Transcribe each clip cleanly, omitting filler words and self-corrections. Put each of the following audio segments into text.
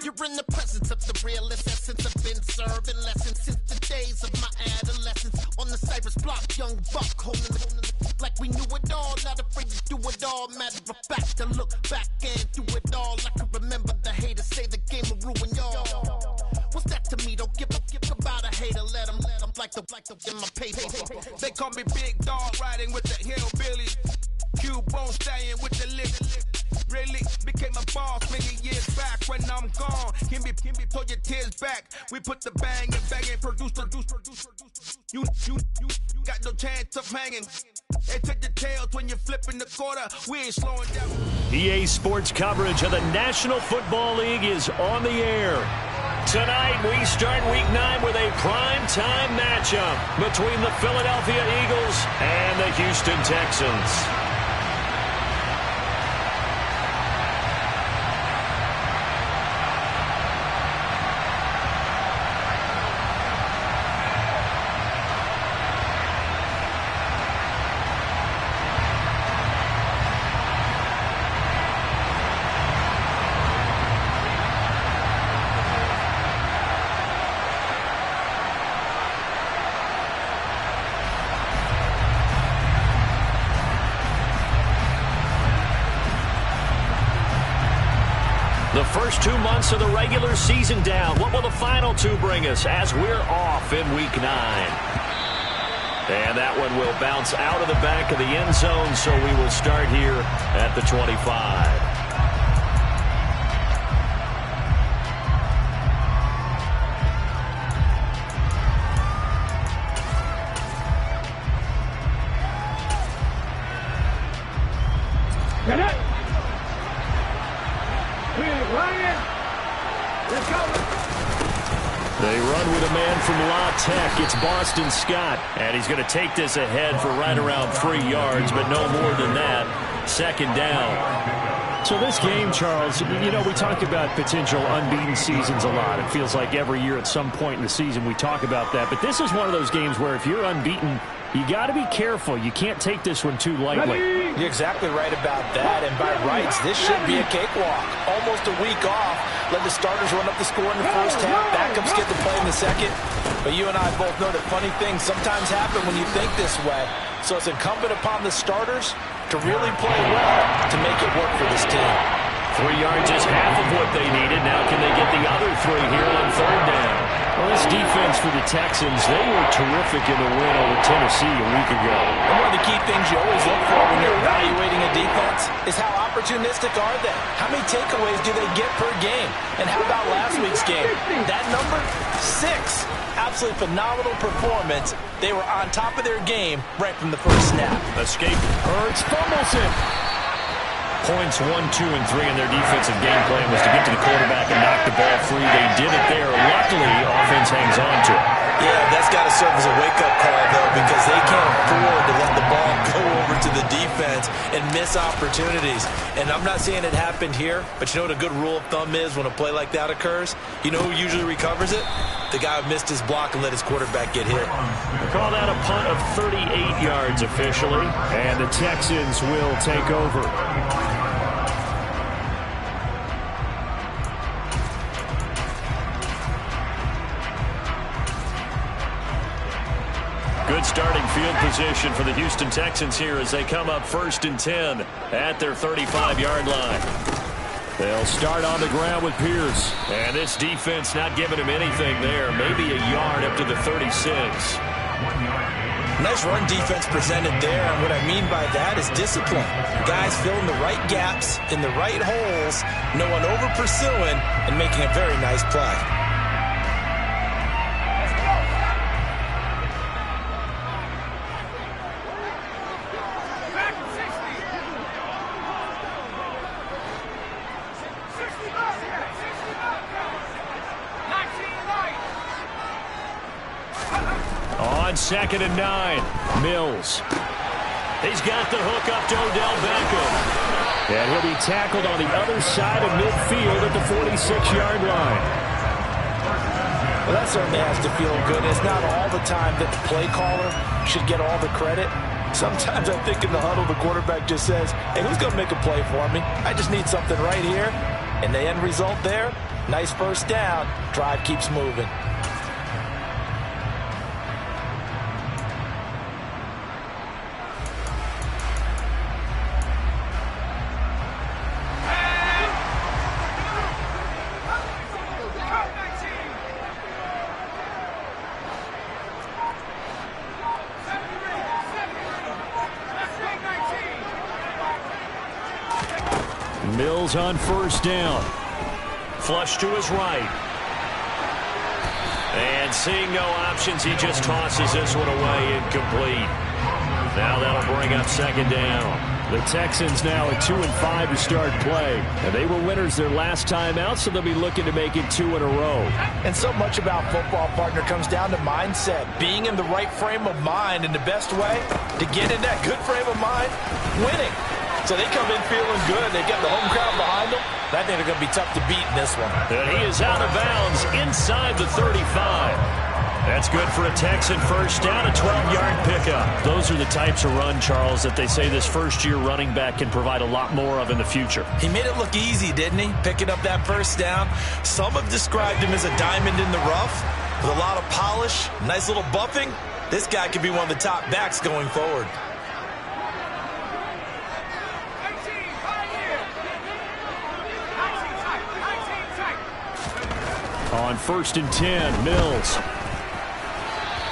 You're in the presence of the realest essence. I've been serving lessons since the days of my adolescence. On the Cypress block, young buck holding the like we knew it all. Not afraid to do it all. Matter of fact, to look back and do it all. I can remember the haters say the game will ruin y'all. What's that to me? Don't give about a hater. Let them like the in my paper. They call me Big Dog, riding with the hillbillies. Q-Bone staying with the lift. Really became a boss many years back. When I'm gone, can be pull your tears back. We put the bang and bang and produce. You got no chance of hanging. They take the tails when you're flipping the quarter. We ain't slowing down. EA Sports coverage of the National Football League is on the air. Tonight, we start Week 9 with a prime-time matchup between the Philadelphia Eagles and the Houston Texans. The first 2 months of the regular season down. What will the final two bring us as we're off in Week 9? And that one will bounce out of the back of the end zone, so we will start here at the 25. They run with a man from La Tech. It's Boston Scott. And he's going to take this ahead for right around 3 yards, but no more than that. Second down. So this game, Charles, you know, we talk about potential unbeaten seasons a lot. It feels like every year at some point in the season we talk about that. But this is one of those games where if you're unbeaten, you got to be careful. You can't take this one too lightly. You're exactly right about that. And by rights, this should be a cakewalk. Almost a week off. Let the starters run up the score in the first half. Backups get to play in the second. But you and I both know that funny things sometimes happen when you think this way. So it's incumbent upon the starters to really play well to make it work for this team. 3 yards is half of what they needed. Now can they get the other 3 here on third down? Well, this defense for the Texans, they were terrific in the win over Tennessee a week ago. And one of the key things you always look for when you're evaluating a defense is how opportunistic are they? How many takeaways do they get per game? And how about last week's game? That number? 6. Absolutely phenomenal performance. They were on top of their game right from the first snap. Escape. Hurts fumbles it. Points 1, 2, and 3 in their defensive game plan was to get to the quarterback and knock the ball free. They did it there. Luckily, offense hangs on to it. Yeah, that's got to serve as a wake-up call, though, because they can't afford to let the ball go over to the defense and miss opportunities. And I'm not saying it happened here, but you know what a good rule of thumb is when a play like that occurs? You know who usually recovers it? The guy who missed his block and let his quarterback get hit. We call that a punt of 38 yards officially, and the Texans will take over. Good starting field position for the Houston Texans here as they come up 1st and 10 at their 35-yard line. They'll start on the ground with Pierce. And this defense not giving him anything there. Maybe a yard up to the 36. Nice run defense presented there, and what I mean by that is discipline. Guys filling the right gaps in the right holes, no one over-pursuing, and making a very nice play. On 2nd and 9, Mills. He's got the hook up to Odell Beckham. And he'll be tackled on the other side of midfield at the 46-yard line. Well, that certainly has to feel good. It's not all the time that the play caller should get all the credit. Sometimes I think in the huddle, the quarterback just says, hey, who's going to make a play for me? I just need something right here. And the end result there, nice first down. Drive keeps moving. Mills on first down. Flush to his right. And seeing no options, he just tosses this one away, incomplete. Now that'll bring up second down. The Texans now at 2-5 to start play. And they were winners their last time out, so they'll be looking to make it 2 in a row. And so much about football, partner, comes down to mindset. Being in the right frame of mind, and the best way to get in that good frame of mind, winning. So they come in feeling good. They get the home crowd behind them. I think they're going to be tough to beat in this one. And he is out of bounds inside the 35. That's good for a Texan first down, a 12-yard pickup. Those are the types of run, Charles, that they say this first-year running back can provide a lot more of in the future. He made it look easy, didn't he? Picking up that first down. Some have described him as a diamond in the rough with a lot of polish, nice little buffing. This guy could be one of the top backs going forward. On 1st and 10, Mills.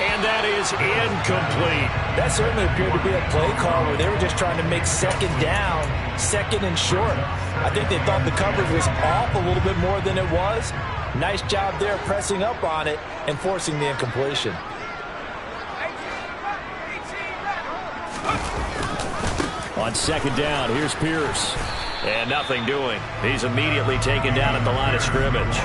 And that is incomplete. That certainly appeared to be a play call where they were just trying to make second down, second and short. I think they thought the coverage was off a little bit more than it was. Nice job there pressing up on it and forcing the incompletion. On second down, here's Pierce. And nothing doing. He's immediately taken down at the line of scrimmage.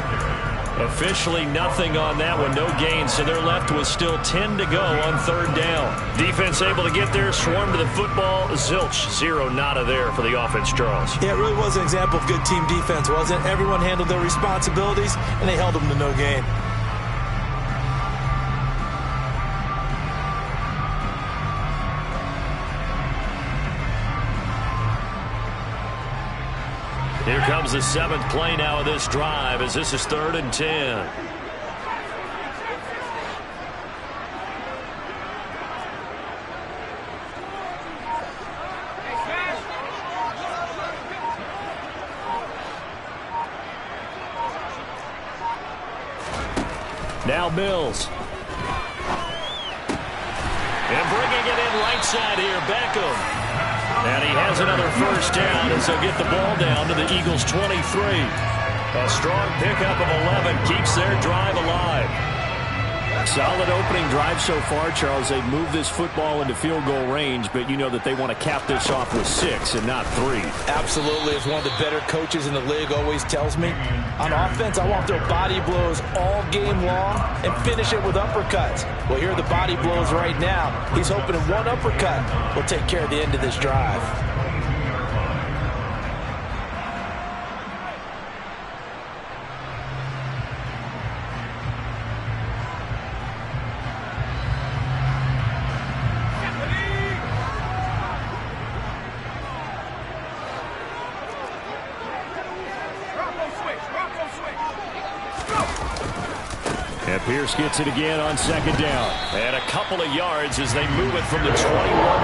Officially nothing on that one, no gain, so they're left with still 10 to go on third down. Defense able to get there, swarm to the football. Zilch, zero nada there for the offense, Charles. Yeah, it really was an example of good team defense, wasn't it? Everyone handled their responsibilities, and they held them to no gain. Here comes the 7th play now of this drive as this is 3rd and 10. Now Mills. And bringing it in right side here, Beckham. And he has another first down as they'll get the ball down to the Eagles' 23. A strong pickup of 11 keeps their drive alive. Solid opening drive so far, Charles. They've moved this football into field goal range, but you know that they want to cap this off with 6 and not 3. Absolutely. As one of the better coaches in the league always tells me, on offense, I want to throw body blows all game long and finish it with uppercuts. Well, here are the body blows right now. He's hoping one uppercut will take care of the end of this drive. And Pierce gets it again on second down. And a couple of yards as they move it from the 21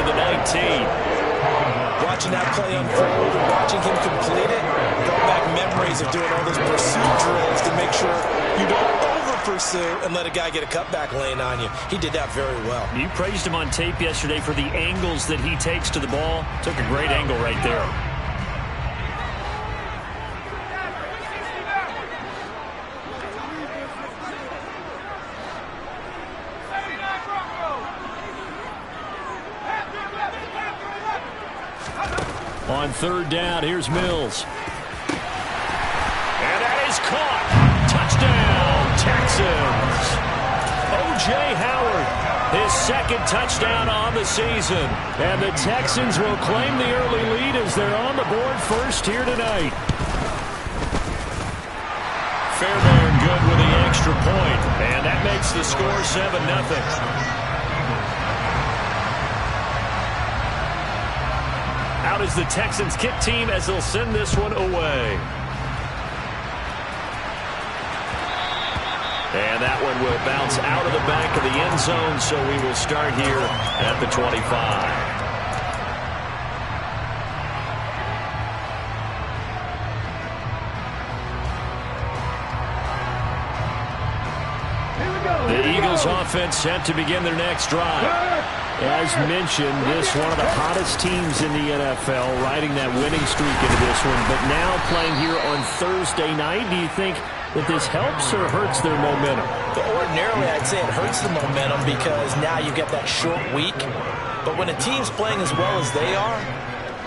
to the 19. Watching that play unfold and watching him complete it, brought back memories of doing all those pursuit drills to make sure you don't over-pursue and let a guy get a cutback lane on you. He did that very well. You praised him on tape yesterday for the angles that he takes to the ball. Took a great angle right there. On third down, here's Mills. And that is caught. Touchdown, Texans. O.J. Howard, his second touchdown on the season. And the Texans will claim the early lead as they're on the board first here tonight. Fairbairn good with the extra point. And that makes the score 7-0. Out is the Texans kick team as they'll send this one away. And that one will bounce out of the back of the end zone, so we will start here at the 25. The Eagles offense set to begin their next drive. As mentioned, this one of the hottest teams in the NFL, riding that winning streak into this one. But now playing here on Thursday night, do you think that this helps or hurts their momentum? Ordinarily, I'd say it hurts the momentum because now you get that short week. But when a team's playing as well as they are,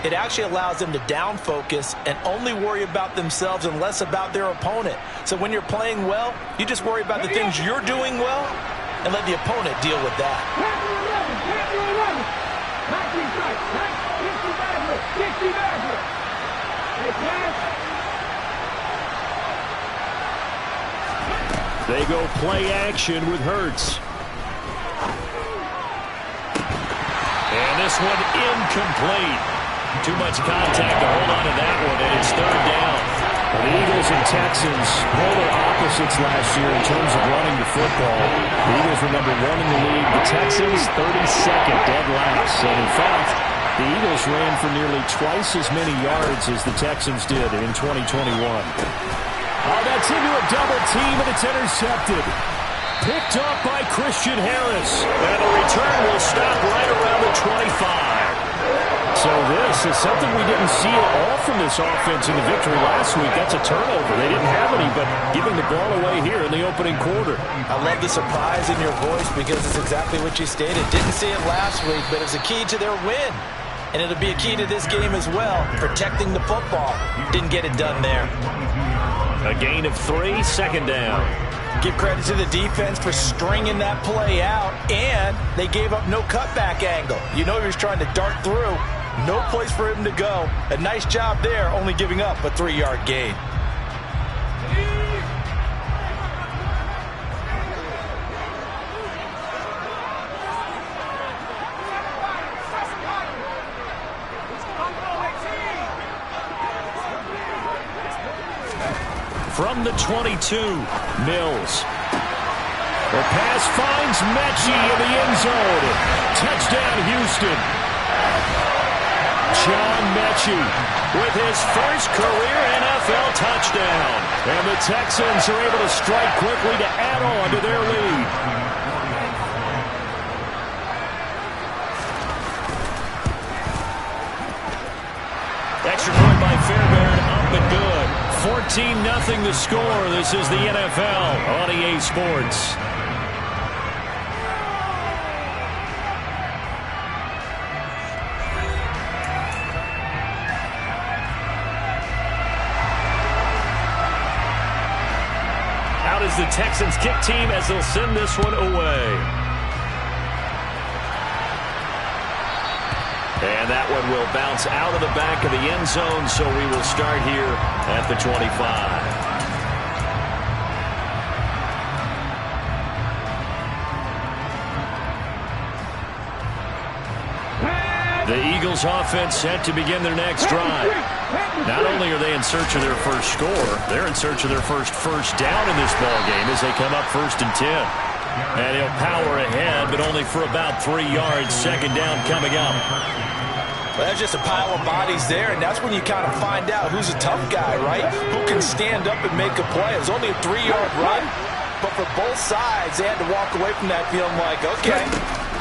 it actually allows them to down focus and only worry about themselves and less about their opponent. So when you're playing well, you just worry about the things you're doing well and let the opponent deal with that. They go play action with Hurts. And this one incomplete. Too much contact to hold on to that one, and it's third down. The Eagles and Texans polar opposites last year in terms of running the football. The Eagles were number 1 in the league. The Texans, 32nd, dead last. And in fact, the Eagles ran for nearly twice as many yards as the Texans did in 2021. Oh, that's into a double team, and it's intercepted. Picked up by Christian Harris. And the return will stop right around the 25. So this is something we didn't see at all from this offense in the victory last week. That's a turnover. They didn't have any, but giving the ball away here in the opening quarter. I love the surprise in your voice because it's exactly what you stated. Didn't see it last week, but it's a key to their win. And it'll be a key to this game as well, protecting the football. Didn't get it done there. A gain of 3, second down. Give credit to the defense for stringing that play out, and they gave up no cutback angle. You know he was trying to dart through. No place for him to go. A nice job there, only giving up a 3-yard gain. From the 22, Mills. The pass finds Mechie in the end zone. Touchdown, Houston. John Mechie with his first career NFL touchdown. And the Texans are able to strike quickly to add on to their lead. Extra point by Fairbairn, up and good. 14-0 the score. This is the NFL on EA Sports. Out is the Texans kick team as they'll send this one away. And that one will bounce out of the back of the end zone, so we will start here at the 25. The Eagles offense set to begin their next drive. Not only are they in search of their first score, they're in search of their first down in this ballgame as they come up 1st and 10. And he'll power ahead, but only for about 3 yards. Second down coming up. Well, that's just a pile of bodies there, and that's when you kind of find out who's a tough guy, right? Who can stand up and make a play. It was only a 3-yard run, but for both sides, they had to walk away from that feeling like, okay,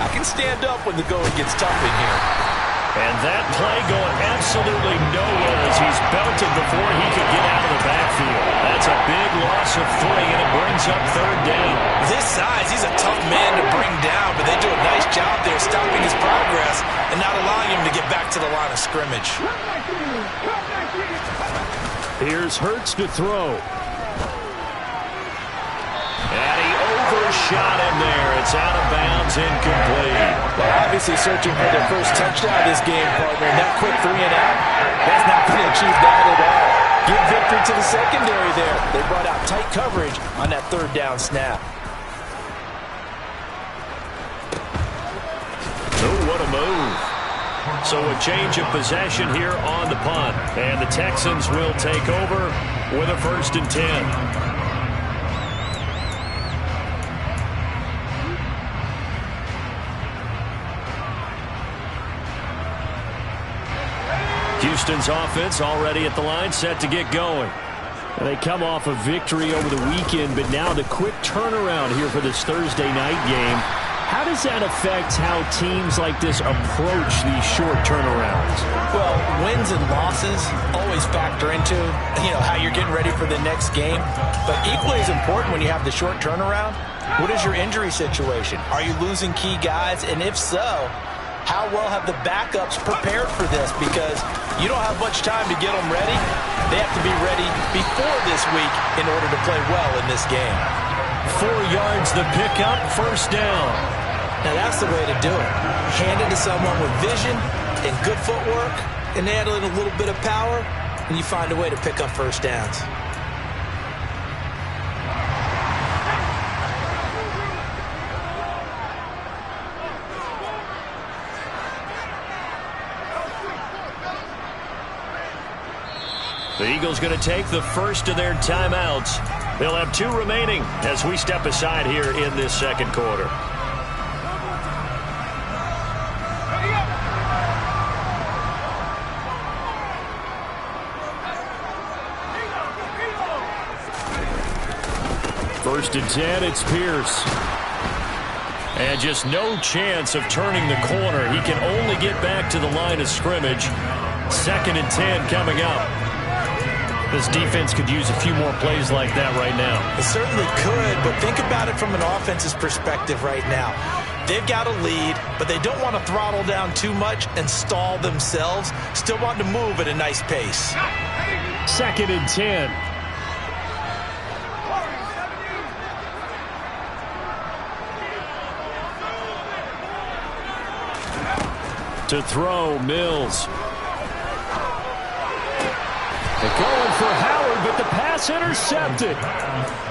I can stand up when the going gets tough in here. And that play going absolutely nowhere as he's belted before he could get out of the backfield. That's a big loss of 3, and it brings up third down. This size, he's a tough man to bring down, but they do a nice job there stopping his progress and not allowing him to get back to the line of scrimmage. Here's Hurts to throw. And he overshot him there. It's out of bounds, incomplete. Well, obviously searching for their first touchdown this game, partner. And that quick 3 and out, that's not going to achieve that at all. Give victory to the secondary there. They brought out tight coverage on that third down snap. Oh, what a move. So a change of possession here on the punt. And the Texans will take over with a 1st and 10. Houston's offense already at the line, set to get going. And they come off a victory over the weekend, but now the quick turnaround here for this Thursday night game. How does that affect how teams like this approach these short turnarounds? Well, wins and losses always factor into, how you're getting ready for the next game. But equally as important when you have the short turnaround, what is your injury situation? Are you losing key guys? And if so, how well have the backups prepared for this? Because you don't have much time to get them ready. They have to be ready before this week in order to play well in this game. 4 yards the pickup, 1st down. Now that's the way to do it. Hand it to someone with vision and good footwork and add in a little bit of power, and you find a way to pick up 1st downs. The Eagles going to take the first of their timeouts. They'll have 2 remaining as we step aside here in this 2nd quarter. First and 10, it's Pierce. And just no chance of turning the corner. He can only get back to the line of scrimmage. 2nd and 10 coming up. This defense could use a few more plays like that right now. It certainly could, but think about it from an offense's perspective right now. They've got a lead, but they don't want to throttle down too much and stall themselves. Still want to move at a nice pace. 2nd and 10. To throw, Mills. They're going for Howard, but the pass intercepted.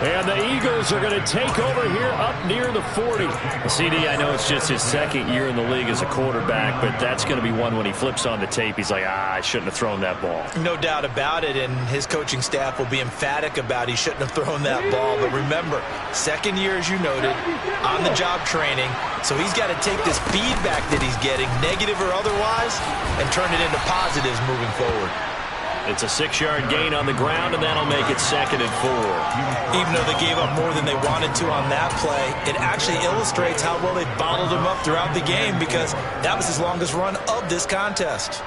And the Eagles are going to take over here up near the 40. CD, I know it's just his 2nd year in the league as a quarterback, but that's going to be one when he flips on the tape. He's like, I shouldn't have thrown that ball. No doubt about it, and his coaching staff will be emphatic about he shouldn't have thrown that ball. But remember, 2nd year, as you noted, on-the-job training. So he's got to take this feedback that he's getting, negative or otherwise, and turn it into positives moving forward. It's a 6-yard gain on the ground, and that'll make it 2nd and 4. Even though they gave up more than they wanted to on that play, it actually illustrates how well they bottled him up throughout the game, because that was his longest run of this contest.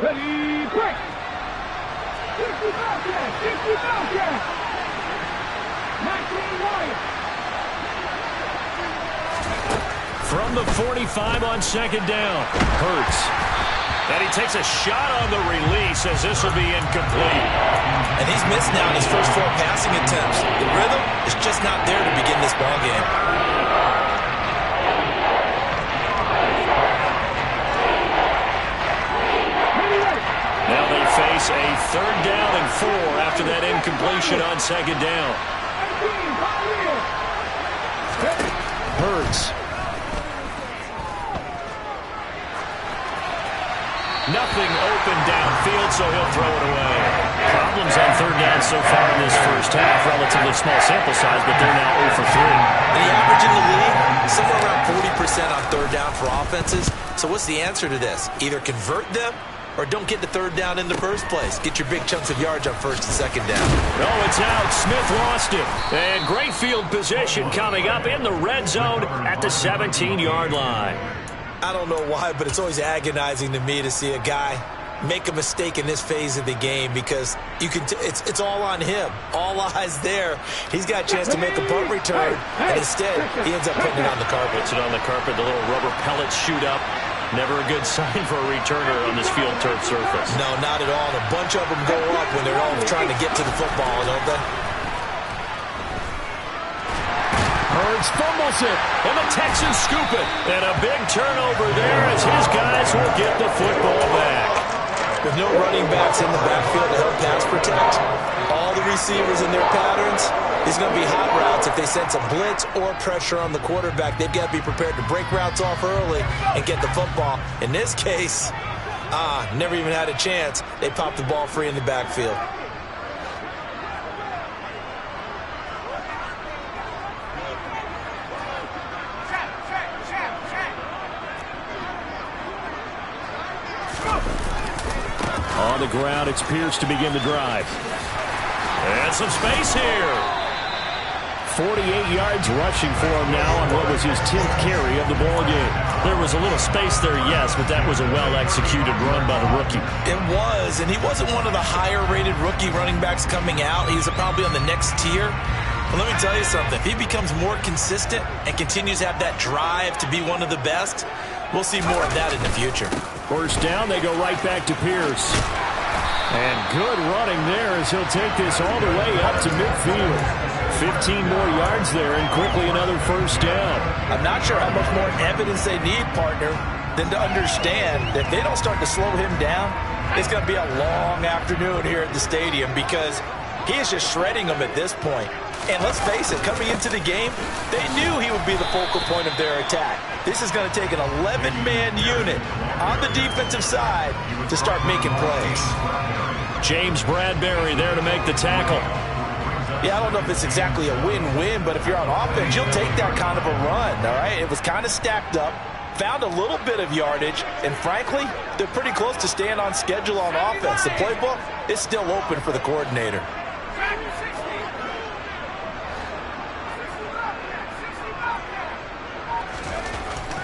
Ready, break! 60 Bobcat! 19 Wyatt! From the 45 on 2nd down, Hurts. And he takes a shot on the release as this will be incomplete. And he's missed now in his first 4 passing attempts. The rhythm is just not there to begin this ball game. Now they face a 3rd down and 4 after that incompletion on 2nd down. Hurts. Nothing open downfield, so he'll throw it away. Problems on 3rd down so far in this first half. Relatively small sample size, but they're now 0 for 3. The average in the league, somewhere around 40% on 3rd down for offenses. So what's the answer to this? Either convert them or don't get the 3rd down in the first place. Get your big chunks of yards on 1st and 2nd down. Oh, it's out. Smith lost it. And great field position coming up in the red zone at the 17-yard line. I don't know why, but it's always agonizing to me to see a guy make a mistake in this phase of the game, because you can it's all on him. All eyes there. He's got a chance to make a punt return, and instead he ends up putting it on the carpet. Puts it on the carpet. The little rubber pellets shoot up. Never a good sign for a returner on this field turf surface. No, not at all. And a bunch of them go up when they're all trying to get to the football, don't they? Hurts fumbles it, and the Texans scoop it. And a big turnover there as his guys will get the football back. With no running backs in the backfield to help pass protect, all the receivers in their patterns, it's going to be hot routes. If they sense a blitz or pressure on the quarterback, they've got to be prepared to break routes off early and get the football. In this case, never even had a chance. They popped the ball free in the backfield. On the ground, it's Pierce to begin the drive. And some space here. 48 yards rushing for him now on what was his 10th carry of the ball game. There was a little space there, yes, but that was a well-executed run by the rookie. It was, and he wasn't one of the higher-rated rookie running backs coming out. He's probably on the next tier. But let me tell you something. If he becomes more consistent and continues to have that drive to be one of the best, we'll see more of that in the future. First down, they go right back to Pierce. And good running there as he'll take this all the way up to midfield. 15 more yards there and quickly another first down. I'm not sure how much more evidence they need, partner, than to understand that if they don't start to slow him down, it's going to be a long afternoon here at the stadium because he is just shredding them at this point. And let's face it, coming into the game, they knew he would be the focal point of their attack. This is going to take an 11-man unit on the defensive side to start making plays. James Bradbury there to make the tackle. Yeah, I don't know if it's exactly a win-win, but if you're on offense, you'll take that kind of a run, all right? It was kind of stacked up, found a little bit of yardage, and frankly, they're pretty close to staying on schedule on offense. The playbook is still open for the coordinator.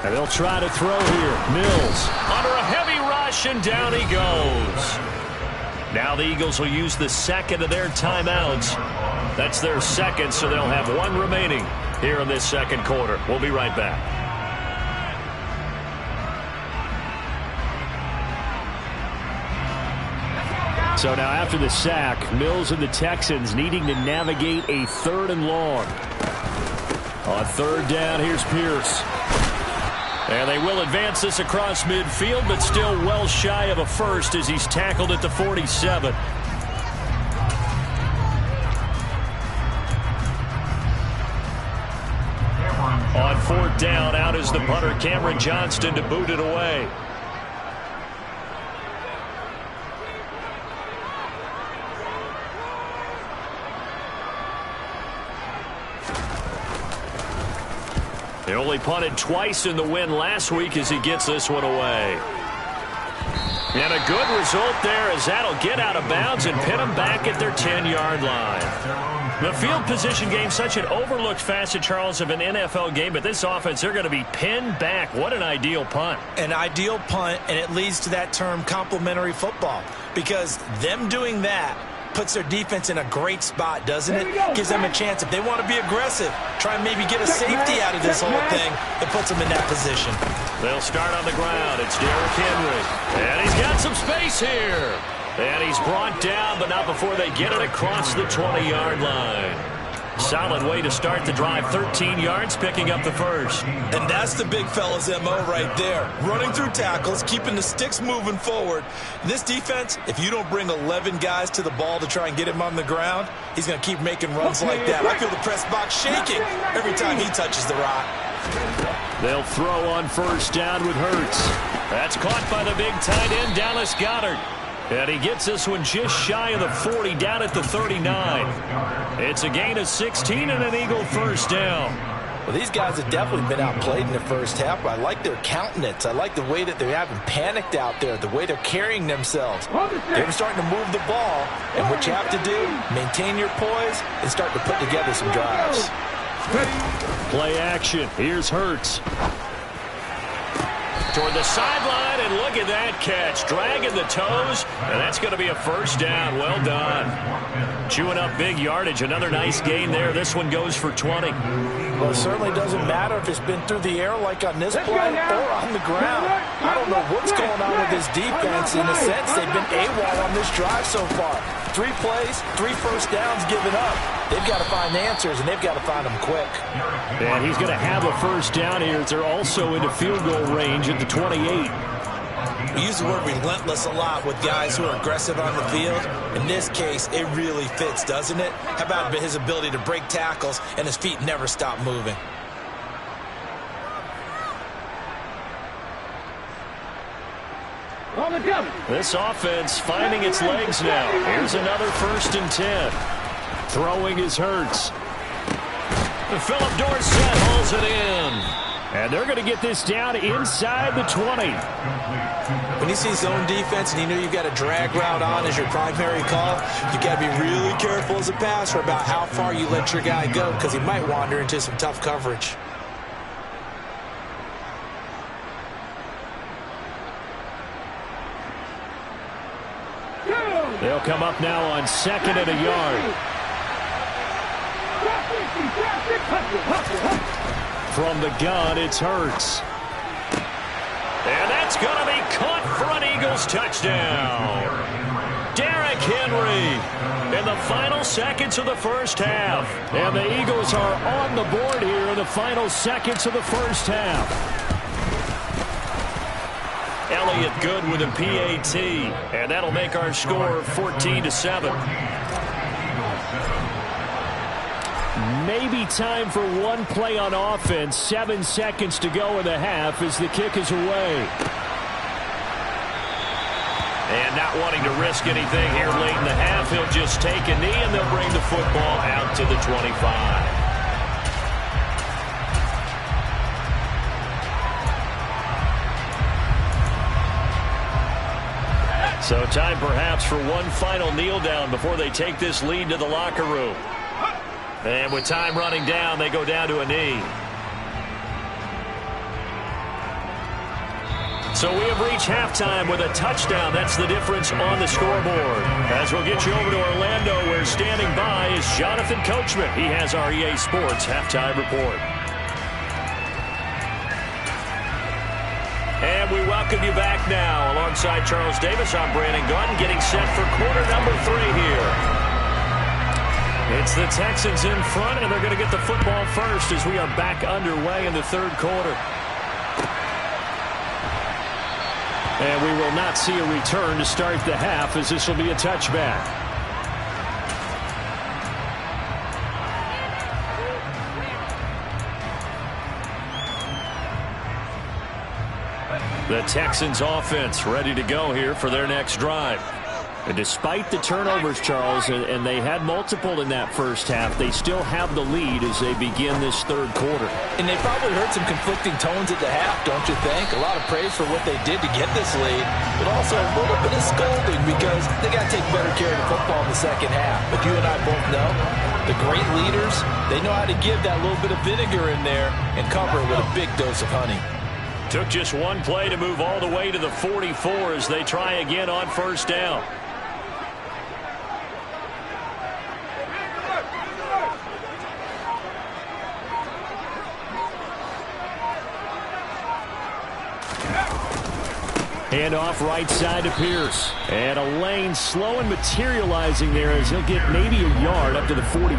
And they'll try to throw here. Mills under a heavy rush, and down he goes. Now the Eagles will use the second of their timeouts. That's their second, so they'll have one remaining here in this second quarter. We'll be right back. So now after the sack, Mills and the Texans needing to navigate a 3rd and long. On 3rd down, here's Pierce. And they will advance this across midfield, but still well shy of a first as he's tackled at the 47. On 4th down, out is the punter, Cameron Johnston, to boot it away. He only punted twice in the win last week as he gets this one away. And a good result there as that'll get out of bounds and pin them back at their 10-yard line. The field position game, such an overlooked facet, Charles, of an NFL game, but this offense, they're going to be pinned back. What an ideal punt. An ideal punt, and it leads to that term complementary football, because them doing that puts their defense in a great spot, doesn't it? Gives them a chance, if they want to be aggressive, try and maybe get a safety out of this whole thing. It puts them in that position. They'll start on the ground. It's Derrick Henry. And he's got some space here. And he's brought down, but not before they get it across the 20-yard line. Solid way to start the drive. 13 yards, picking up the first. And that's the big fella's MO right there. Running through tackles, keeping the sticks moving forward. This defense, if you don't bring 11 guys to the ball to try and get him on the ground, he's going to keep making runs like that. I feel the press box shaking every time he touches the rock. They'll throw on 1st down with Hurts. That's caught by the big tight end, Dallas Goedert. And he gets this one just shy of the 40, down at the 39. It's a gain of 16 and an Eagle first down. Well, these guys have definitely been outplayed in the first half, but I like their countenance. I like the way that they haven't panicked out there, the way they're carrying themselves. They're starting to move the ball, and what you have to do, maintain your poise and start to put together some drives. Play action. Here's Hurts. Toward the sideline, and look at that catch. Dragging the toes, and that's going to be a first down. Well done. Chewing up big yardage. Another nice gain there. This one goes for 20. Well, it certainly doesn't matter if it's been through the air like on this play or on the ground. I don't know what's going on with this defense. In a sense, they've been AWOL on this drive so far. 3 plays, 3 first downs given up. They've got to find answers, and they've got to find them quick. And he's going to have a first down here as they're also into field goal range at the 28. We use the word relentless a lot with guys who are aggressive on the field. In this case, it really fits, doesn't it? How about his ability to break tackles and his feet never stop moving? This offense finding its legs now. Here's another 1st and 10. Throwing is Hurts. Philip Dorsett hauls it in. And they're going to get this down inside the 20. When you see zone defense and you know you've got a drag route on as your primary call, you got to be really careful as a passer about how far you let your guy go, because he might wander into some tough coverage. They'll come up now on 2nd and a yard. From the gun, it's Hurts. And that's going to be caught for an Eagles touchdown. Derrick Henry in the final seconds of the first half. And the Eagles are on the board here in the final seconds of the first half. Elliott good with a PAT, and that'll make our score 14-7. Maybe time for one play on offense. 7 seconds to go in the half as the kick is away. And not wanting to risk anything here late in the half, he'll just take a knee, and they'll bring the football out to the 25. So time perhaps for one final kneel down before they take this lead to the locker room. And with time running down, they go down to a knee. So we have reached halftime with a touchdown. That's the difference on the scoreboard. As we'll get you over to Orlando, where standing by is Jonathan Coachman. He has our EA Sports halftime report. And we welcome you back now. Alongside Charles Davis, I'm Brandon Gunn, getting set for quarter number 3 here. It's the Texans in front, and they're going to get the football first as we are back underway in the 3rd quarter. And we will not see a return to start the half, as this will be a touchback. The Texans offense ready to go here for their next drive. And despite the turnovers, Charles, and they had multiple in that first half, they still have the lead as they begin this 3rd quarter. And they probably heard some conflicting tones at the half, don't you think? A lot of praise for what they did to get this lead, but also a little bit of scolding because they got to take better care of the football in the second half. But you and I both know the great leaders, they know how to give that little bit of vinegar in there and cover it with a big dose of honey. Took just one play to move all the way to the 44 as they try again on 1st down. Handoff right side to Pierce. And a lane slow and materializing there as he'll get maybe a yard up to the 45.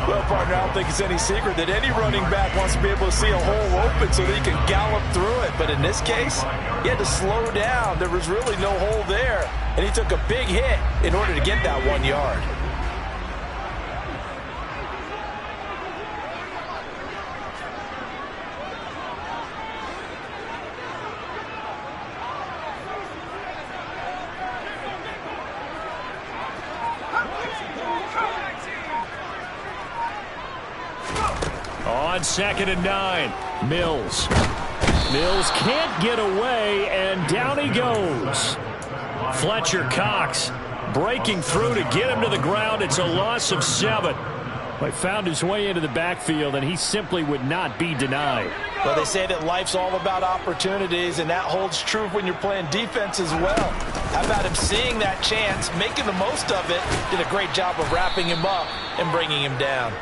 Well, partner, I don't think it's any secret that any running back wants to be able to see a hole open so that he can gallop through it. But in this case, he had to slow down. There was really no hole there. And he took a big hit in order to get that 1 yard. On 2nd and 9, Mills. Mills can't get away, and down he goes. Fletcher Cox breaking through to get him to the ground. It's a loss of 7. But found his way into the backfield, and he simply would not be denied. Well, they say that life's all about opportunities, and that holds true when you're playing defense as well. How about him seeing that chance, making the most of it, did a great job of wrapping him up and bringing him down.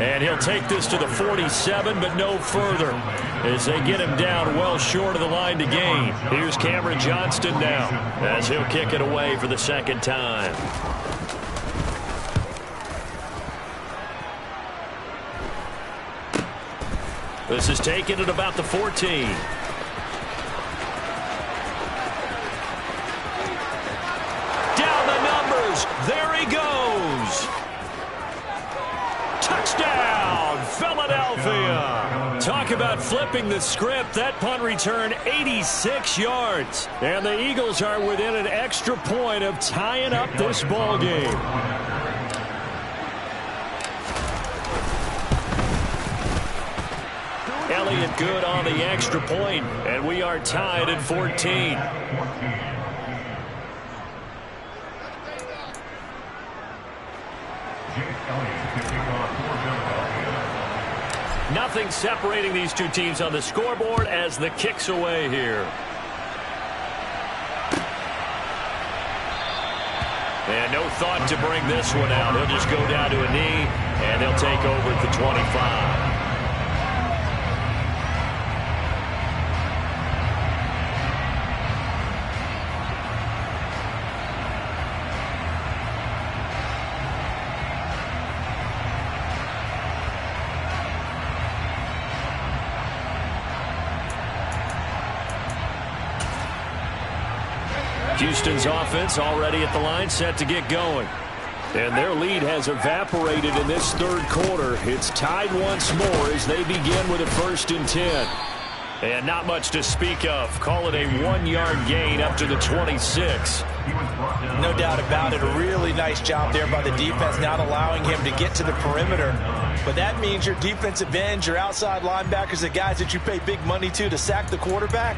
And he'll take this to the 47, but no further, as they get him down well short of the line to gain. Here's Cameron Johnston now, as he'll kick it away for the 2nd time. This is taken at about the 14. Flipping the script, that punt return 86 yards. And the Eagles are within an extra point of tying up this ball game. Elliott good on the extra point, and we are tied at 14. Nothing separating these two teams on the scoreboard as the kick's away here. And no thought to bring this one out. He'll just go down to a knee, and they'll take over at the 25. Houston's offense already at the line, set to get going. And their lead has evaporated in this third quarter. It's tied once more as they begin with a 1st and 10. And not much to speak of. Call it a 1-yard gain up to the 26. No doubt about it. A really nice job there by the defense, not allowing him to get to the perimeter. But that means your defensive ends, your outside linebackers, the guys that you pay big money to sack the quarterback,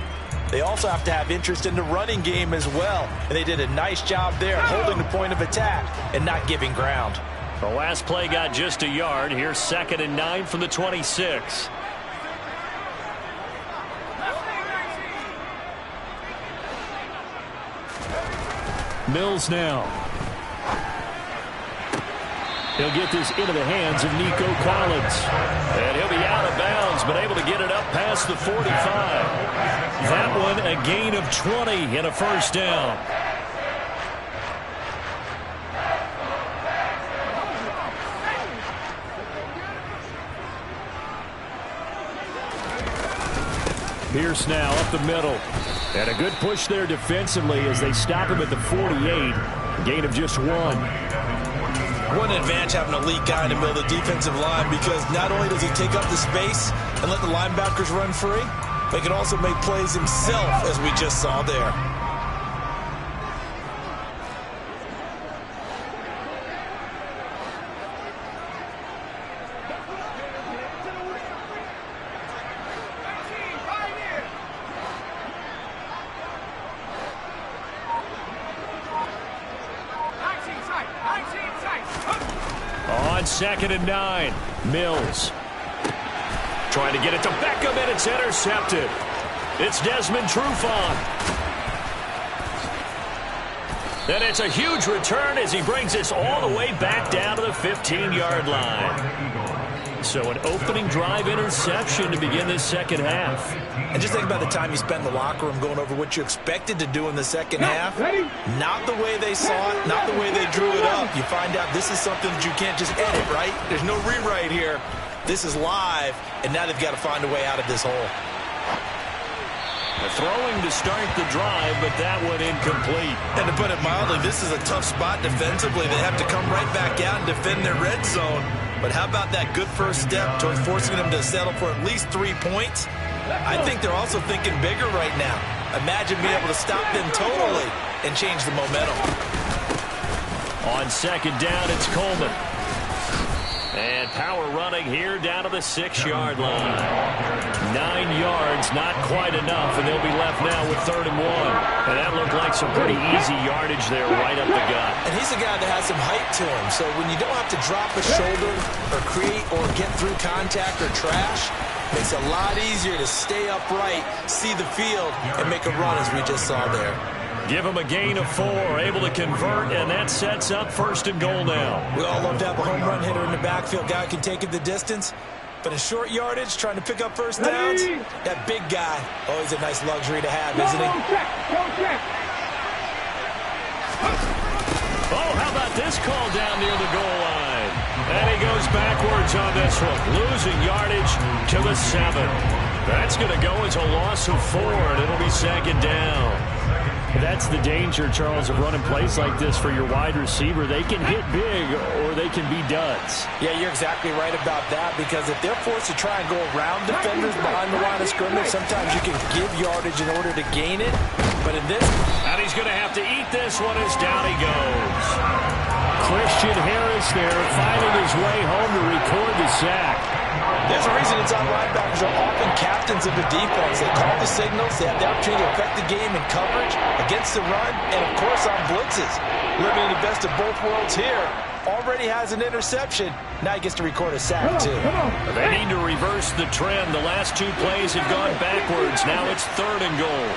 they also have to have interest in the running game as well. And they did a nice job there holding the point of attack and not giving ground. The last play got just a yard. Here's 2nd and 9 from the 26. Mills now. He'll get this into the hands of Nico Collins. And he'll be out of bounds, but able to get it up past the 45. That one a gain of 20 and a 1st down. Pierce now up the middle. And a good push there defensively as they stop him at the 48. Gain of just 1. One advantage having a elite guy in the middle of the defensive line, because not only does he take up the space and let the linebackers run free, but he can also make plays himself, as we just saw there. On 2nd and 9, Mills trying to get it to Beckham, and it's intercepted. It's Desmond Trufant. And it's a huge return as he brings this all the way back down to the 15-yard line. So an opening drive interception to begin this second half. And just think about the time you spent in the locker room going over what you expected to do in the second half. Not the way they saw it, not the way they drew it up. You find out this is something that you can't just edit, right? There's no rewrite here. This is live, and now they've got to find a way out of this hole. Throwing to start the drive, but that one incomplete. And to put it mildly, this is a tough spot defensively. They have to come right back out and defend their red zone. But how about that good first step towards forcing them to settle for at least 3 points? I think they're also thinking bigger right now. Imagine being able to stop them totally and change the momentum. On 2nd down, it's Coleman. And power running here down to the 6-yard line. 9 yards, not quite enough, and they'll be left now with 3rd and 1. And that looked like some pretty easy yardage there right up the gut. And he's a guy that has some height to him, so when you don't have to drop a shoulder or create or get through contact or trash, it makes it a lot easier to stay upright, see the field, and make a run as we just saw there. Give him a gain of 4, able to convert, and that sets up 1st and goal now. We all love to have a home run hitter in the backfield. Guy can take it the distance. But in short yardage, trying to pick up first downs, that big guy, always a nice luxury to have, isn't he? Oh, how about this call down near the goal line? And he goes backwards on this one, losing yardage to the 7. That's going to go as a loss of 4, and it'll be 2nd down. That's the danger, Charles, of running plays like this for your wide receiver. They can hit big or they can be duds. Yeah, you're exactly right about that, because if they're forced to try and go around defenders behind the line of scrimmage, sometimes you can give yardage in order to gain it. But in this... And he's going to have to eat this one as down he goes. Christian Harris there finding his way home to record the sack. There's a reason inside linebackers are often captains of the defense. They call the signals. They have the opportunity to affect the game in coverage, against the run, and, of course, on blitzes. Living in the best of both worlds here. Already has an interception. Now he gets to record a sack, too. They need to reverse the trend. The last two plays have gone backwards. Now it's 3rd and goal.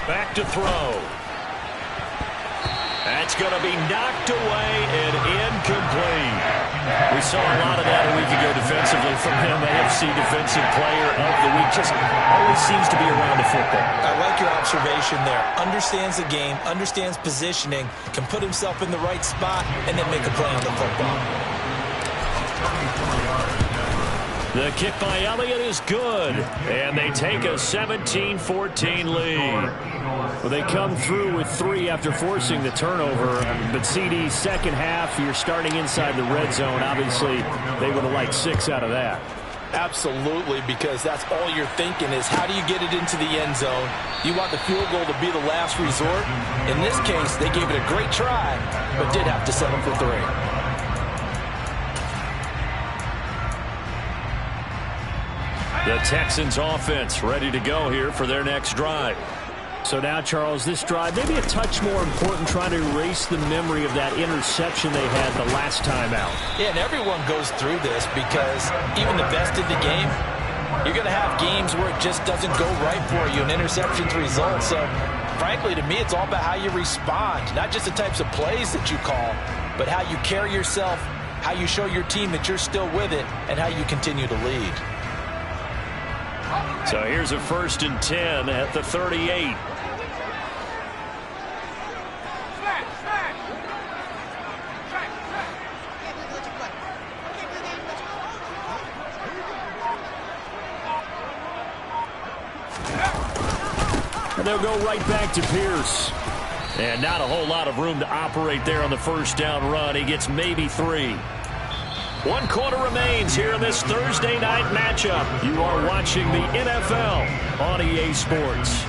Back to throw. That's going to be knocked away and incomplete. We saw a lot of that a week ago defensively from him. AFC Defensive Player of the Week. Just always seems to be around the football. I like your observation there. Understands the game, understands positioning, can put himself in the right spot, and then make a play on the football. The kick by Elliott is good, and they take a 17-14 lead. Well, they come through with 3 after forcing the turnover, but CD's second half, you're starting inside the red zone. Obviously, they would have liked 6 out of that. Absolutely, because that's all you're thinking is how do you get it into the end zone? You want the field goal to be the last resort. In this case, they gave it a great try, but did have to settle for 3. The Texans offense ready to go here for their next drive. So now, Charles, this drive maybe a touch more important, trying to erase the memory of that interception they had the last time out. Yeah, and everyone goes through this because even the best in the game, you're going to have games where it just doesn't go right for you and interceptions result. So, frankly, to me, it's all about how you respond, not just the types of plays that you call, but how you carry yourself, how you show your team that you're still with it, and how you continue to lead. So here's a 1st and 10 at the 38. And they'll go right back to Pierce. And not a whole lot of room to operate there on the 1st down run. He gets maybe 3. 1 quarter remains here in this Thursday night matchup. You are watching the NFL on EA Sports.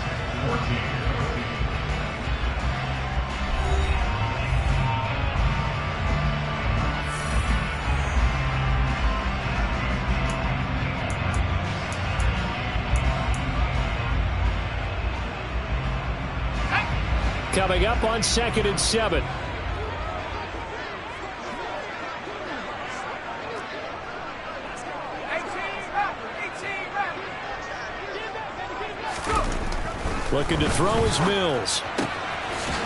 Coming up on 2nd and 7. Looking to throw is Mills.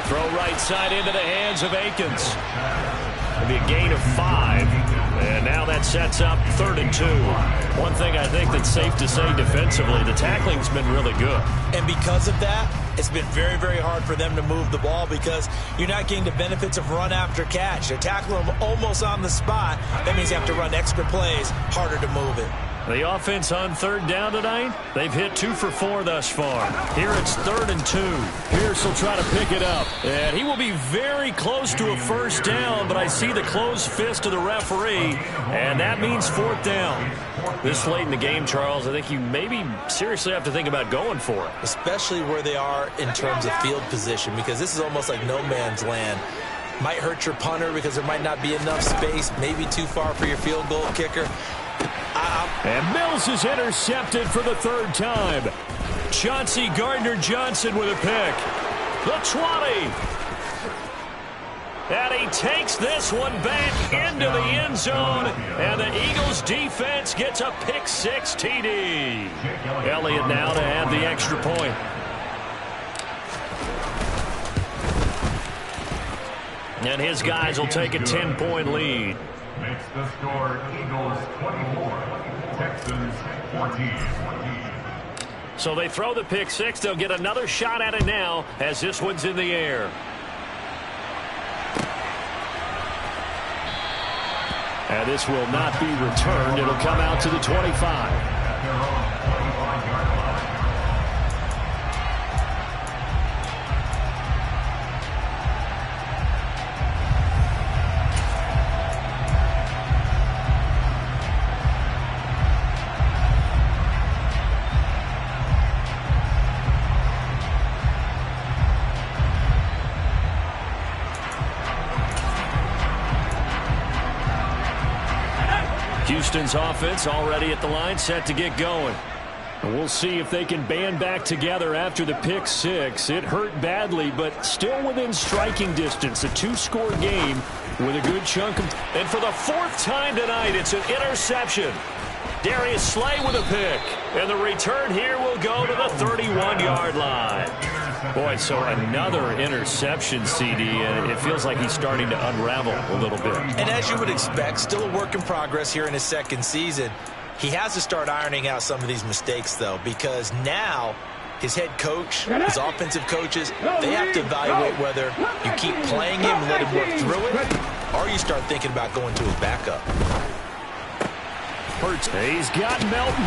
Throw right side into the hands of Akins. It'll be a gain of 5. And now that sets up 3rd and 2. One thing I think that's safe to say defensively, the tackling's been really good. And because of that, it's been very, very hard for them to move the ball because you're not getting the benefits of run after catch. They're tackling them almost on the spot. That means you have to run extra plays, harder to move it. The offense on 3rd down tonight, they've hit 2 for 4 thus far. Here it's 3rd and 2. Pierce will try to pick it up. And he will be very close to a 1st down, but I see the closed fist of the referee, and that means 4th down. This late in the game, Charles, I think you maybe seriously have to think about going for it. Especially where they are in terms of field position, because this is almost like no man's land. Might hurt your punter because there might not be enough space, maybe too far for your field goal kicker. And Mills is intercepted for the 3rd time. Chauncey Gardner-Johnson with a pick. The 20. And he takes this one back into the end zone. And the Eagles defense gets a pick 6 TD. Elliott now to add the extra point. And his guys will take a 10-point lead. Makes the score Eagles 24, Texans 14. So they throw the pick 6. They'll get another shot at it now as this one's in the air. And this will not be returned. It'll come out to the 25. Houston's offense already at the line, set to get going. And we'll see if they can band back together after the pick six. It hurt badly, but still within striking distance. A two-score game with a good chunk of... And for the fourth time tonight, it's an interception. Darius Slay with a pick. And the return here will go to the 31-yard line. Boy, so another interception, CD, and it feels like he's starting to unravel a little bit. And as you would expect, still a work in progress here in his second season. He has to start ironing out some of these mistakes, though, because now his head coach, his offensive coaches, they have to evaluate whether you keep playing him and let him work through it, or you start thinking about going to his backup. Hurts. He's got Melton,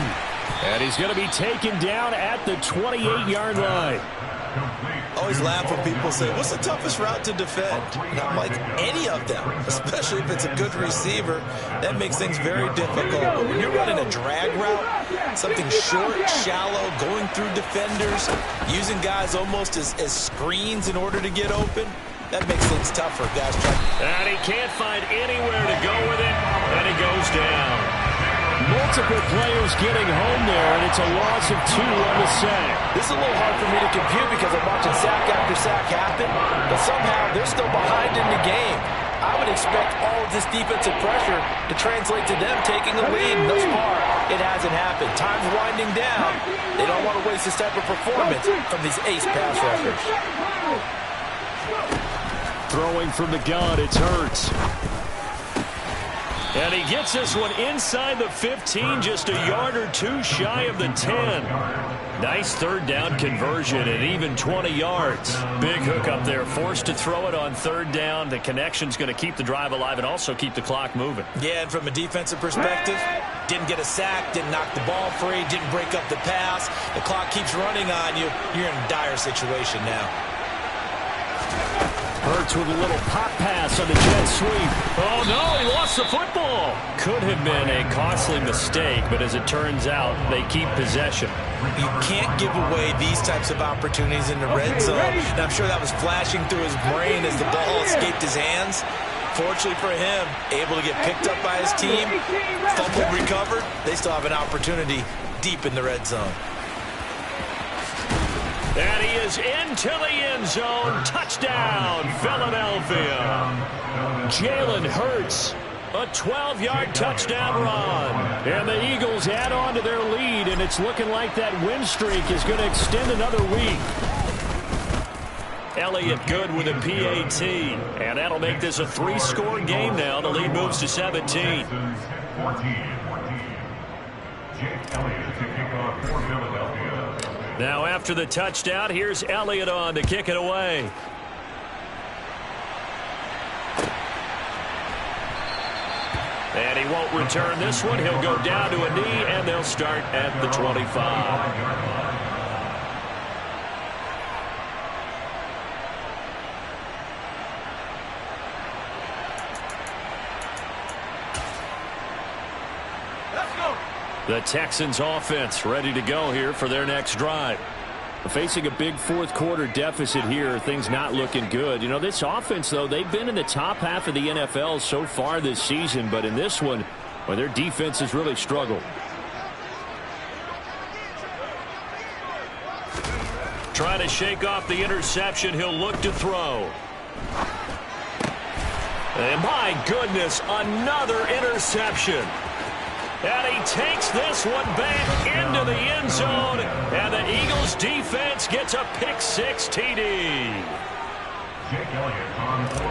and he's going to be taken down at the 28-yard line. Always laugh when people say, what's the toughest route to defend? And I'm like, any of them, especially if it's a good receiver. That makes things very difficult. But when you're running a drag route, something short, shallow, going through defenders, using guys almost as screens in order to get open, that makes things tougher. Guys and he can't find anywhere to go with it, and he goes down. Multiple players getting home there, and it's a loss of 2 on the sack. This is a little hard for me to compute because I'm watching sack after sack happen, but somehow they're still behind in the game. I would expect all of this defensive pressure to translate to them taking a lead. And thus far, it hasn't happened. Time's winding down. They don't want to waste this type of performance from these ace pass rushers. Throwing from the gun, it's Hurts. And he gets this one inside the 15, just a yard or two shy of the 10. Nice third down conversion and even 20 yards. Big hook up there, forced to throw it on third down. The connection's going to keep the drive alive and also keep the clock moving. Yeah, and from a defensive perspective, didn't get a sack, didn't knock the ball free, didn't break up the pass. The clock keeps running on you. You're in a dire situation now. Hurts with a little pop pass on the jet sweep. Oh, no, he lost the football. Could have been a costly mistake, but as it turns out, they keep possession. You can't give away these types of opportunities in the red zone. And I'm sure that was flashing through his brain as the ball escaped his hands. Fortunately for him, able to get picked up by his team, fumble recovered. They still have an opportunity deep in the red zone. And he is into the end zone. Touchdown, Philadelphia. Jalen Hurts, a 12-yard touchdown run. And the Eagles add on to their lead, and it's looking like that win streak is going to extend another week. Elliott good with a PAT, and that'll make this a 3-score game now. The lead moves to 17. Jake Elliott to kick off for Philadelphia. Now after the touchdown, here's Elliott on to kick it away. And he won't return this one. He'll go down to a knee, and they'll start at the 25. The Texans offense ready to go here for their next drive. Facing a big fourth-quarter deficit here, things not looking good. You know, this offense, though, they've been in the top half of the NFL so far this season, but in this one, well, their defense has really struggled. Trying to shake off the interception, he'll look to throw. And my goodness, another interception. And he takes this one back into the end zone. And the Eagles defense gets a pick-6 TD.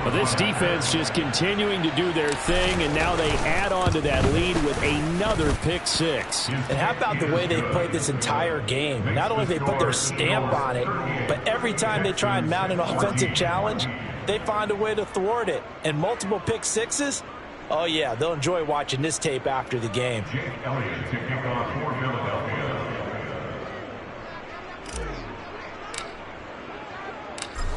Well, this defense just continuing to do their thing, and now they add on to that lead with another pick-6. And how about the way they played this entire game? Not only they put their stamp on it, but every time they try and mount an offensive challenge, they find a way to thwart it. And multiple pick-6s? Oh, yeah, they'll enjoy watching this tape after the game. Jake Elliott to kick off for Philadelphia.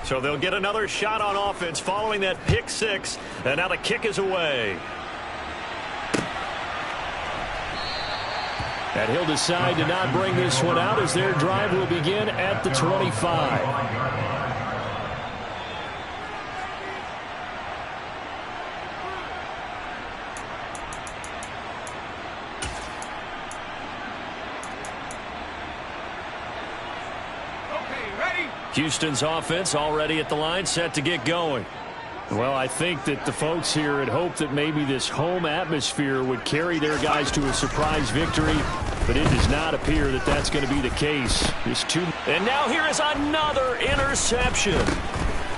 So they'll get another shot on offense following that pick-6, and now the kick is away. And he'll decide to not bring this one out as their drive will begin at the 25. Houston's offense already at the line, set to get going. Well, I think that the folks here had hoped that maybe this home atmosphere would carry their guys to a surprise victory, but it does not appear that that's going to be the case. And now here is another interception.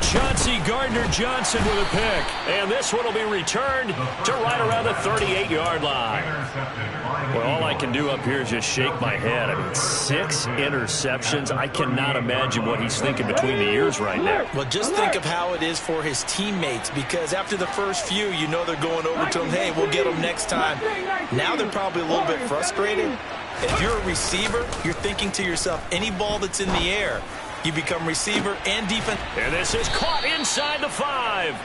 Chauncey Gardner-Johnson with a pick. And this one will be returned to right around the 38-yard line. Well, all I can do up here is just shake my head. I mean, 6 interceptions. I cannot imagine what he's thinking between the ears right now. Well, just think of how it is for his teammates, because after the first few, you know they're going over to him, hey, we'll get him next time. Now they're probably a little bit frustrated. If you're a receiver, you're thinking to yourself, any ball that's in the air, you become receiver and defense. And this is caught inside the 5.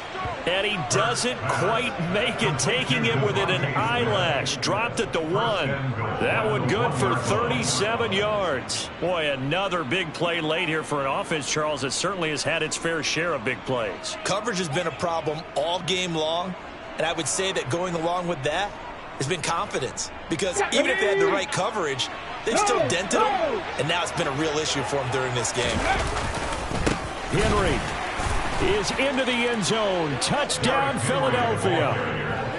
And he doesn't quite make it, taking it within an eyelash. Dropped at the 1. That one good for 37 yards. Boy, another big play late here for an offense, Charles, that certainly has had its fair share of big plays. Coverage has been a problem all game long, and I would say that going along with that has been confidence. Because even if they had the right coverage, they've still dented them, and now it's been a real issue for them during this game. Henry is into the end zone. Touchdown, Philadelphia.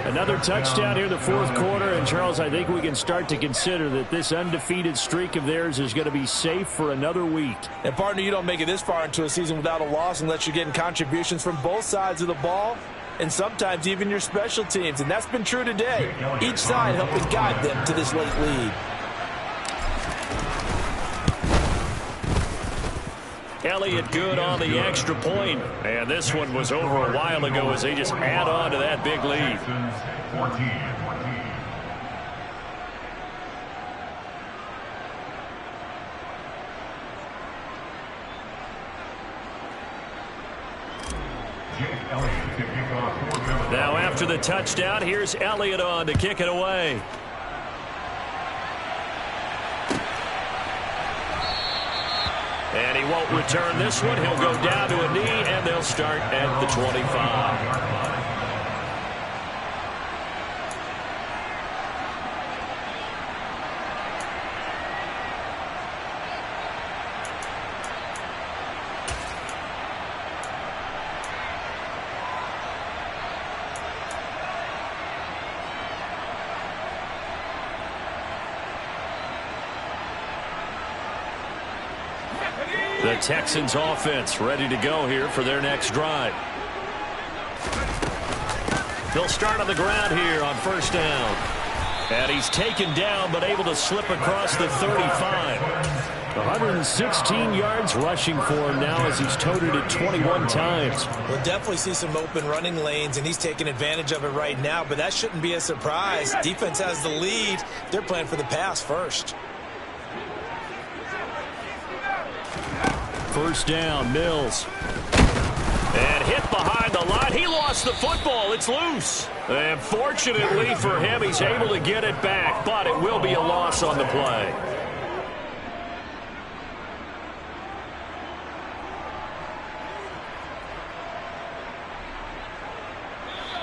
Another touchdown here in the fourth quarter. And, Charles, I think we can start to consider that this undefeated streak of theirs is going to be safe for another week. And, partner, you don't make it this far into a season without a loss unless you're getting contributions from both sides of the ball and sometimes even your special teams. And that's been true today. Each side helping guide them to this late lead. Elliott good on the extra point. And this one was over a while ago as they just add on to that big lead. Now after the touchdown, here's Elliott on to kick it away. And he won't return this one. He'll go down to a knee, and they'll start at the 25. The Texans offense ready to go here for their next drive. They'll start on the ground here on first down. And he's taken down but able to slip across the 35. 116 yards rushing for him now as he's toted it 21 times. We'll definitely see some open running lanes, and he's taking advantage of it right now, but that shouldn't be a surprise. Defense has the lead. They're playing for the pass first. First down, Mills. And hit behind the line. He lost the football. It's loose. And fortunately for him, he's able to get it back, but it will be a loss on the play.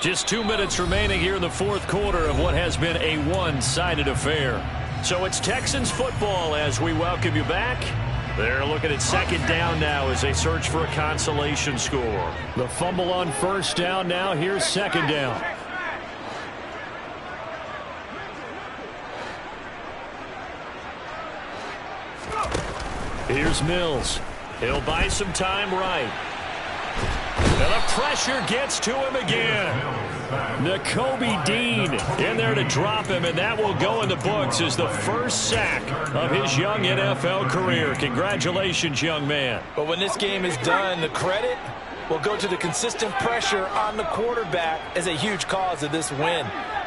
Just 2 minutes remaining here in the fourth quarter of what has been a one-sided affair. So it's Texans football as we welcome you back. They're looking at second down now as they search for a consolation score. The fumble on first down now. Here's second down. Here's Mills. He'll buy some time right. And the pressure gets to him again. Nakobe Dean in there to drop him, and that will go in the books as the first sack of his young NFL career. Congratulations, young man. But when this game is done, the credit will go to the consistent pressure on the quarterback as a huge cause of this win.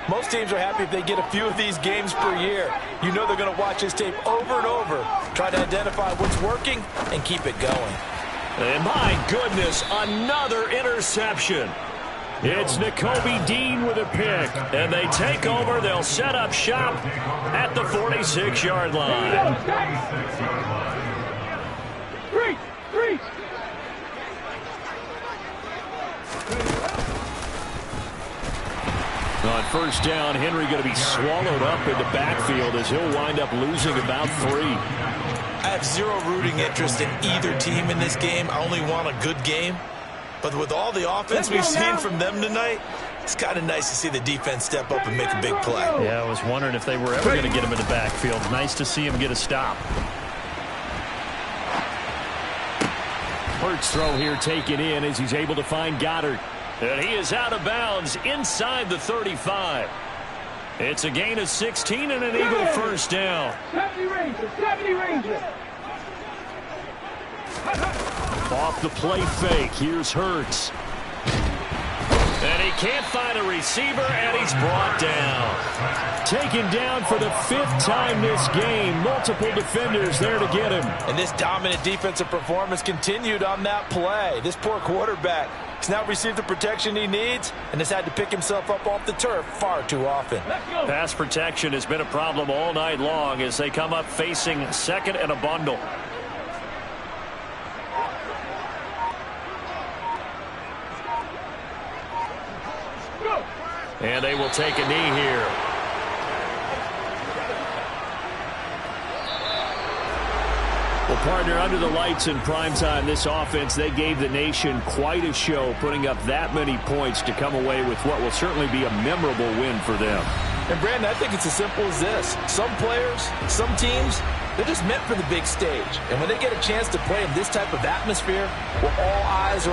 Most teams are happy if they get a few of these games per year. You know they're going to watch this tape over and over, try to identify what's working and keep it going. And my goodness, another interception. It's Nakobe Dean with a pick. And they take over. They'll set up shop at the 46-yard line. Three. On first down. Henry going to be swallowed up in the backfield as he'll wind up losing about 3. I have zero rooting interest in either team in this game. I only want a good game. But with all the offense we've seen from them tonight, it's kind of nice to see the defense step up and make a big play. Yeah, I was wondering if they were ever going to get him in the backfield. Nice to see him get a stop. Hurts throw here taken in as he's able to find Goddard. And he is out of bounds inside the 35. It's a gain of 16 and an Eagle first down. 70 Rangers. Off the play fake, here's Hurts. And he can't find a receiver, and he's brought down. Taken down for the 5th time this game. Multiple defenders there to get him. And this dominant defensive performance continued on that play. This poor quarterback has now received the protection he needs and has had to pick himself up off the turf far too often. Pass protection has been a problem all night long as they come up facing second and a bundle. And they will take a knee here. Well, partner, under the lights in primetime, this offense, they gave the nation quite a show, putting up that many points to come away with what will certainly be a memorable win for them. And, Brandon, I think it's as simple as this. Some players, some teams, they're just meant for the big stage. And when they get a chance to play in this type of atmosphere, where all eyes are